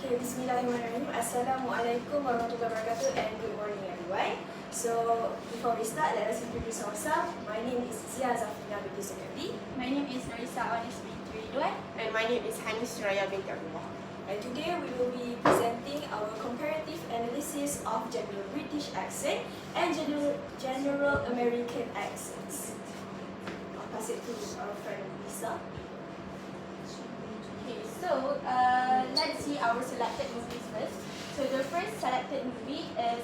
Okay, Bismillahirrahmanirrahim. Assalamualaikum warahmatullahi wabarakatuh and good morning everyone. So, before we start, let us introduce ourselves. My name is ZAFEENA binti Sukadi. My name is NURLISA AWANIS binti Ridwan. And my name is HANIS SURAYA binti Abdullah. And today we will be presenting our comparative analysis of general British accent and general American accents. I'll pass it to our friend Lisa. Okay, so let's see our selected movies first. So the first selected movie is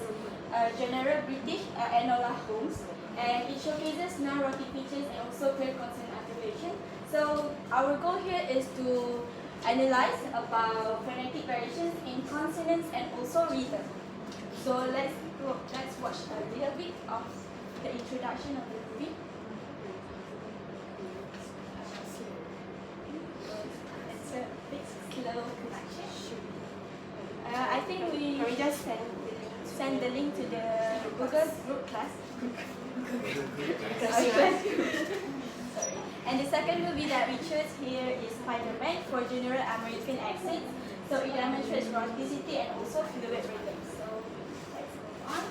General British Enola Holmes, and it showcases non-rhotic features and also clear consonant articulation. So our goal here is to analyze about phonetic variations in consonants and also rhythm. So let's watch a little bit of the introduction of the movie. It's a bit slow connection. I think we Can we just send the link to the Google group class. Sorry. Sorry. And the second movie that we chose here is Spider-Man for general American accents. So it demonstrates rhoticity and also fluid rhythm. So let's move on.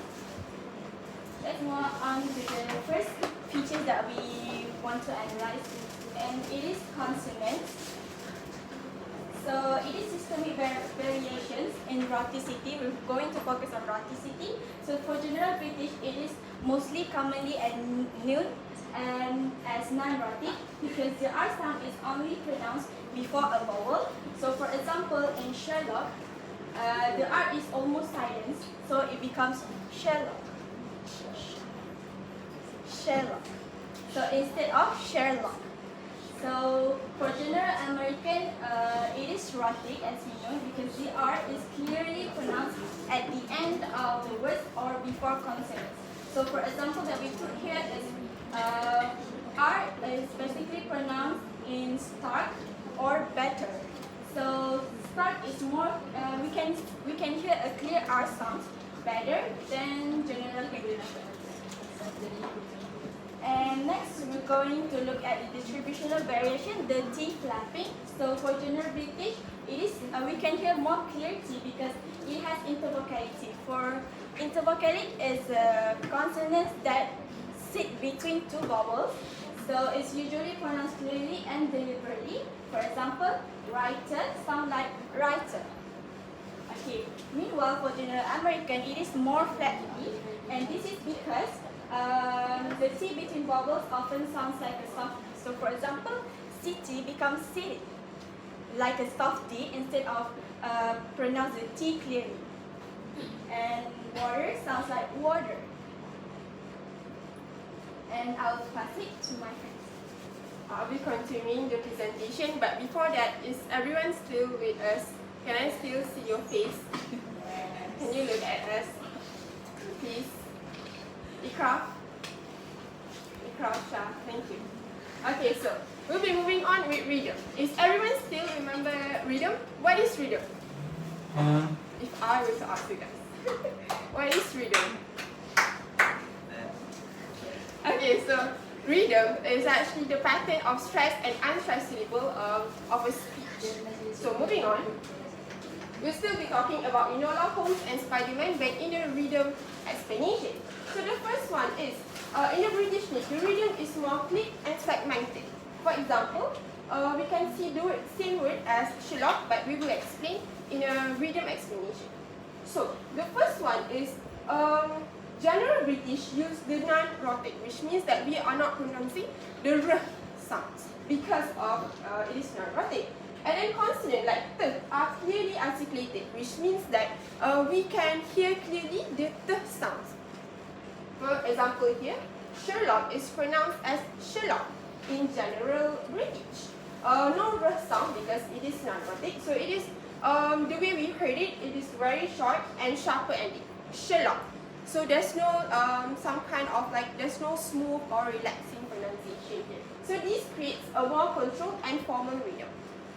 Let's move on to the first features that we want to analyze, and it is consonants. So it is systemic variations in rhoticity. We're going to focus on rhoticity. So for general British, it is mostly commonly at noon and as non-rhotic because the R sound is only pronounced before a vowel. So for example, in Sherlock, the R is almost silenced, so it becomes Sherlock. Sherlock. So instead of Sherlock. So for general American, it is rhotic as we know because the R is clearly pronounced at the end of the words or before consonants. So for example that we put here is R is basically pronounced in start or better. So start is more, we can hear a clear R sound better than general English. And next, we're going to look at the distributional variation, the T flapping. So for general British, it is we can hear more clear T because it has intervocality. For intervocalic is consonants that sit between two vowels. So it's usually pronounced clearly and deliberately. For example, writer sound like writer. Okay. Meanwhile, for general American, it is more flat T, and this is because the T between vowels often sounds like a soft T. So for example, city becomes city, like a soft T instead of pronounce the T clearly. And water sounds like water. And I'll pass it to my friends. I'll be continuing the presentation, but before that, is everyone still with us? Can I still see your face? Can you look at us, please? Ikraf, Shah, thank you. Okay, so we'll be moving on with rhythm. Is everyone still remember rhythm? What is rhythm? If I were to ask you guys, what is rhythm? Okay, so rhythm is actually the pattern of stressed and unstressed syllable of a speech. So moving on, we'll still be talking about Enola Holmes and Spider-Man, but in a rhythm explanation. So the first one is, in the British niche, the rhythm is more clipped and segmented. For example, we can see the same word as Sherlock, but we will explain in a rhythm explanation. So the first one is, general British use the non-rhotic, which means that we are not pronouncing the R sounds because of it is non-rhotic. And then consonant like T are clearly articulated, which means that we can hear clearly the T sounds. For example here, Sherlock is pronounced as Sherlock in general British. No R sound because it is non-rhotic, so it is the way we heard it, it is very short and sharper ending. Sherlock. So there's no some kind of like there's no smooth or relaxing pronunciation here. So this creates a more controlled and formal rhythm.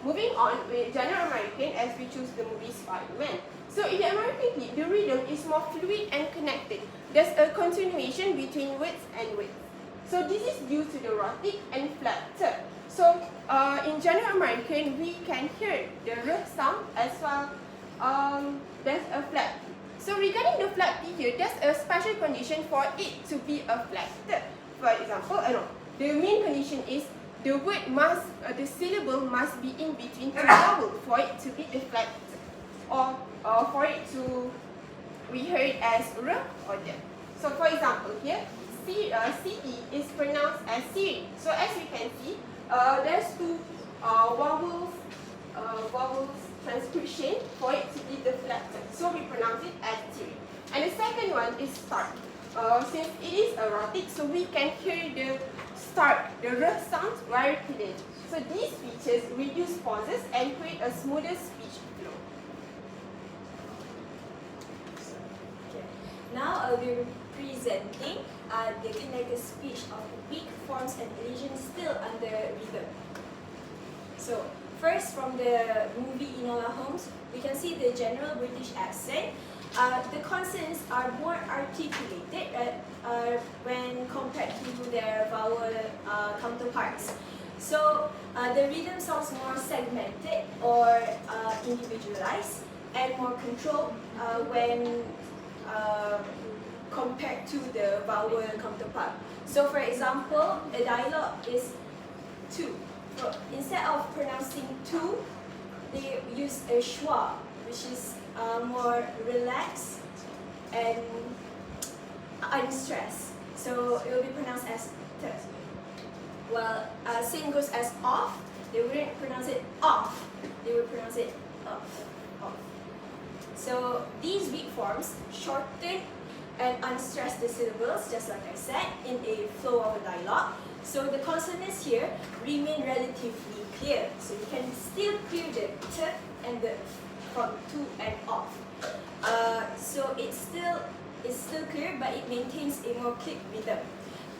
Moving on with general American, as we choose the movie Spider-Man. So in the American clip, the rhythm is more fluid and connected. There's a continuation between words and words. So this is due to the rhotic and flat T. So in general American, we can hear the R sound as well there's a flat T. So regarding the flat T here, there's a special condition for it to be a flat T. For example, the main condition is the word must, the syllable must be in between two vowels for it to be a flat T, or for it to be heard as R or D. So for example here, CE is pronounced as Siri. So as we can see, there's two vowels transcription for it to be the flat T. So we pronounce it as Siri. And the second one is start. Since it is erotic, so we can hear the start, the R sound very clearly. So these features reduce pauses and create a smoother speech flow. Okay. Now I'll be presenting the connected speech of the weak forms and elisions still under rhythm. So first, from the movie Enola Holmes, we can see the general British accent. The consonants are more articulated when compared to their vowel counterparts. So the rhythm sounds more segmented or individualized and more controlled when compared to the vowel counterpart. So for example, a dialogue is two. So instead of pronouncing two, they use a schwa, which is more relaxed and unstressed. So it will be pronounced as t. Well, same goes as off. They wouldn't pronounce it off. They would pronounce it off. So these weak forms shorten and unstress the syllables, just like I said, in a flow of a dialogue. So the consonants here remain relatively clear. So you can still hear the t and the from to and off. So it's still clear, but it maintains a more click rhythm.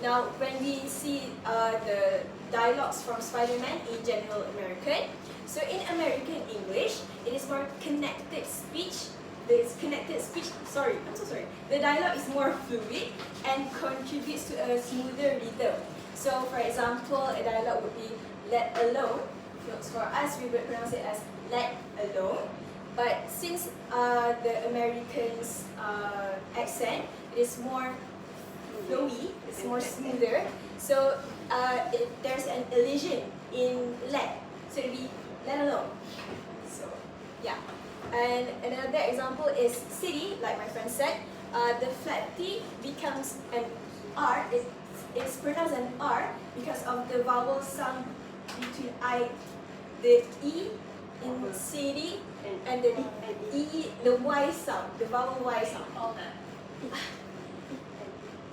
Now, when we see the dialogues from Spider-Man in General American, so in American English, it is more connected speech. The dialogue is more fluid and contributes to a smoother rhythm. So, for example, a dialogue would be let alone. For us, we would pronounce it as let alone. But since the Americans' accent is more flowy, it's more smoother, so there's an elision in let, so it will be let alone. So, yeah. And another example is city, like my friend said. The flat T becomes an R. It's pronounced an R because of the vowel sound between the E in city and the E, the Y sound, the vowel Y sound.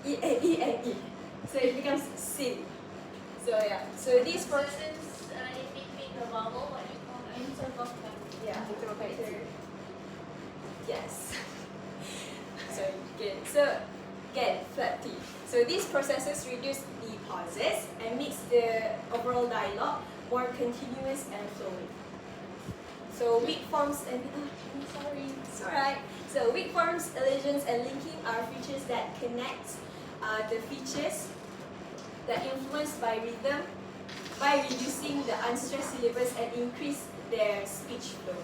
E and E. So it becomes city. So yeah. So these Since in between the vowel, what you call intervocal. Yeah, intervocator. Yes. So again, flat T. So these processes reduce the pauses and makes the overall dialogue more continuous and flowing. So weak forms and it's alright. So weak forms, elisions, and linking are features that connect the features that influenced by rhythm by reducing the unstressed syllables and increase their speech flow.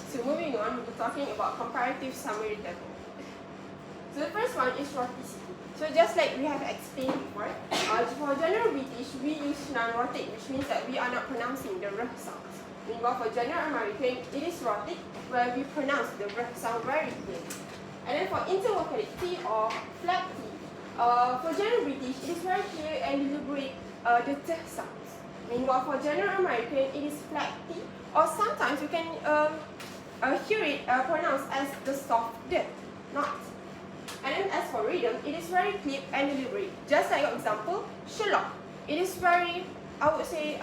So moving on, we're talking about comparative summary level. So the first one is rhoticity. So just like we have explained before, for General British, we use non-rhotic, which means that we are not pronouncing the R sounds. Meanwhile, for General American, it is rhotic, where we pronounce the R sound very clearly. And then for intervocality or flat T, for General British, it is very clear and deliberate the T sounds. Meanwhile, for General American, it is flat T, or sometimes you can hear it pronounced as the soft D, not. And then as for rhythm, it is very clear and deliberate. Just like an example, Sherlock. It is very, I would say,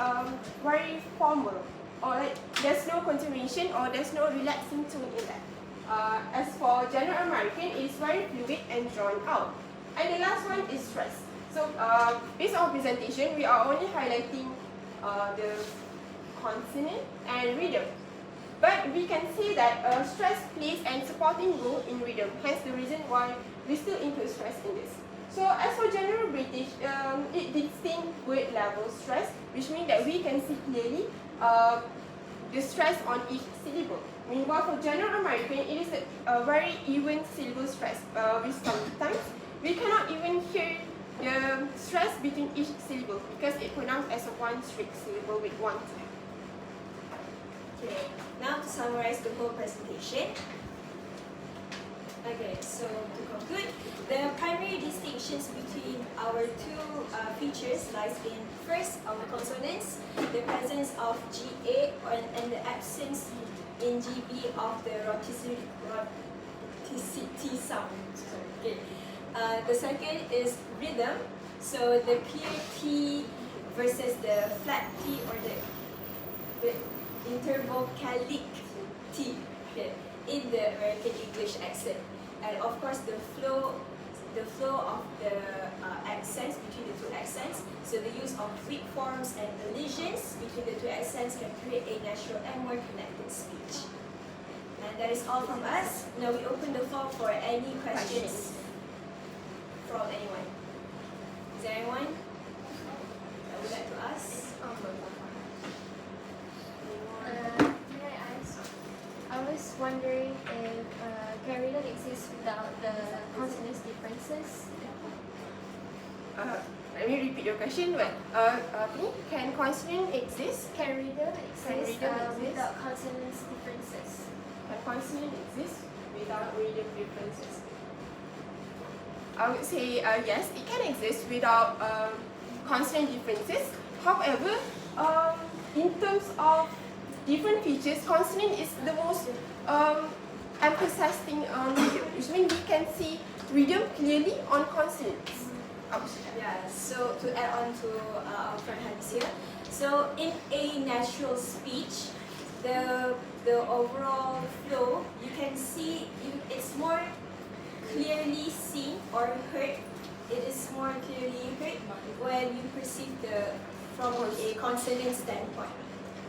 very formal. Or like there's no continuation or there's no relaxing tone in that. As for General American, it is very fluid and drawn out. And the last one is stress. So based on our presentation, we are only highlighting the consonant and rhythm. But we can see that stress plays a supporting role in rhythm, hence the reason why we still include stress in this. So as for General British, it distinct word level stress, which means that we can see clearly the stress on each syllable. Meanwhile, for General American, it is a very even syllable stress. With sometimes we cannot even hear the stress between each syllable because it pronounced as a one strict syllable with one time. Okay, now to summarize the whole presentation. Okay, so to conclude, the primary distinctions between our two features lies in first, our consonants, the presence of GA and the absence in GB of the rhoticity sound. Okay. The second is rhythm, so the clear T versus the flat T or the intervocalic T, okay, in the American English accent. And of course the flow of the accents between the two accents. So the use of weak forms and elisions between the two accents can create a natural and more connected speech. And that is all from us. Now we open the floor for any questions from anyone. Is there anyone that would like to ask? May I ask? I was wondering if carrier exists without the consonants differences. Let me repeat your question. But can consonant exist? Carrier exists Carrier without consonants differences. Can consonant exist without rhythm differences? I would say yes, it can exist without consonant differences. However, in terms of different features, consonant is the most emphasized thing on rhythm, which means we can see rhythm clearly on consonants. Yeah, so to add on to our friend Hanis here, so in a natural speech, the overall flow, you can see it's more clearly seen or heard. It is more clearly heard when you perceive from a consonant standpoint.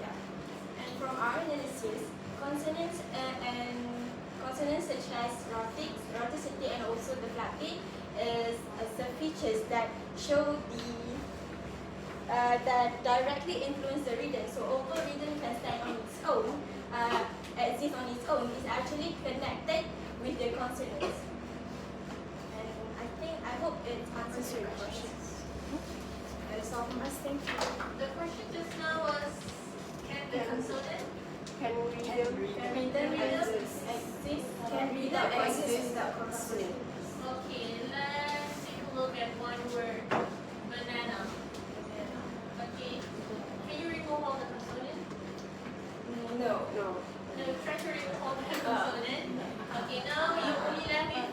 Yeah. And from our analysis, consonants and consonants such as rhoticity and also the flapping is the features that show that directly influence the rhythm. So although rhythm can stand on its own, exist on its own, it's actually connected with the consonants. And I hope it answers your questions. That is all from us. Thank you. The question just now was, can the consonant? Can rhythm Exist. Can rhythm exist without consonant? Okay, let's take a look at one word, banana. Okay, can you remove all the consonant? No. No. No, try to remove all the consonant. Okay, now you only left with.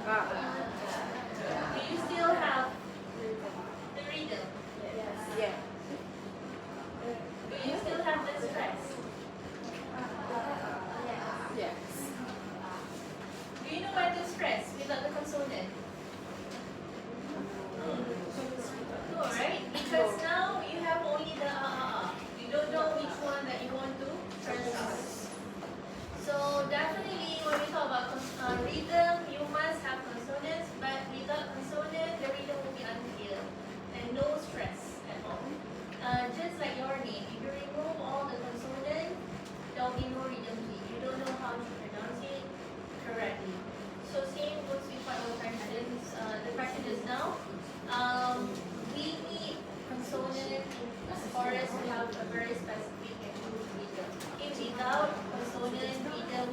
Do you still have the rhythm? Yeah. Do you still have the stress? Yes. Do you know where to stress without the consonant? No, right? Because now you have only the You don't know which one that you want to stress out. So definitely when we talk about rhythm, you must have consonants, but without consonant, the rhythm will be unclear and no stress at all. Just like your name, if you remove all the consonant, there will be no rhythm key. You don't know how to pronounce it correctly. So same goes with what our questions. The question is now, we need consonant as far as we have a very specific and good rhythm. If without consonant, rhythm